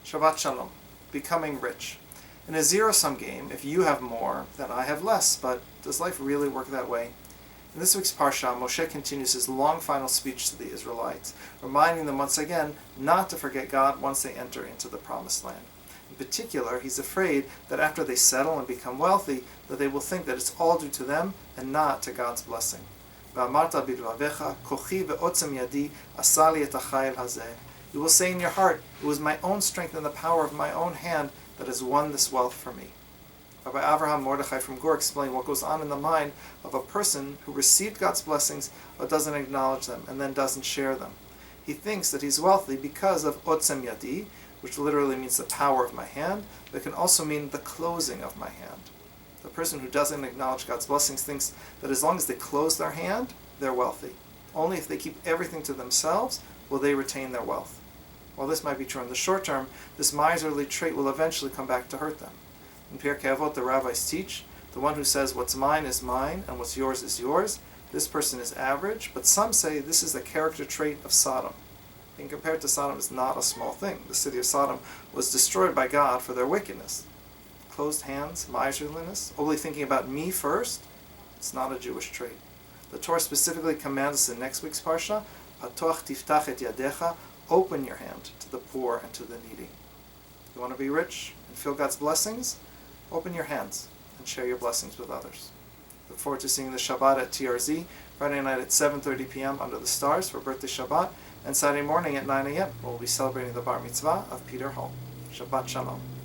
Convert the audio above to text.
Shabbat Shalom. Becoming rich. In a zero-sum game, if you have more, then I have less, but does life really work that way? In this week's Parshat, Moshe continues his long final speech to the Israelites, reminding them once again not to forget God once they enter into the Promised Land. In particular, he's afraid that after they settle and become wealthy, that they will think that it's all due to them and not to God's blessing. You will say in your heart, it was my own strength and the power of my own hand that has won this wealth for me. Rabbi Avraham Mordechai from Gur explained what goes on in the mind of a person who received God's blessings but doesn't acknowledge them and then doesn't share them. He thinks that he's wealthy because of otzem yadi, which literally means the power of my hand, but can also mean the closing of my hand. The person who doesn't acknowledge God's blessings thinks that as long as they close their hand, they're wealthy. Only if they keep everything to themselves will they retain their wealth. While this might be true in the short term, this miserly trait will eventually come back to hurt them. In Pirkei Avot, the rabbis teach, the one who says what's mine is mine and what's yours is yours, this person is average, but some say this is the character trait of Sodom. Being compared to Sodom is not a small thing. The city of Sodom was destroyed by God for their wickedness. Closed hands, miserliness, only thinking about me first, it's not a Jewish trait. The Torah specifically commands us in next week's Parsha, Patoch tiftach et yadecha, open your hand to the poor and to the needy. You want to be rich and feel God's blessings? Open your hands and share your blessings with others. Look forward to seeing the Shabbat at TRZ, Friday night at 7:30 p.m. under the stars for birthday Shabbat, and Saturday morning at 9 a.m. where we'll be celebrating the Bar Mitzvah of Peter Hall. Shabbat Shalom.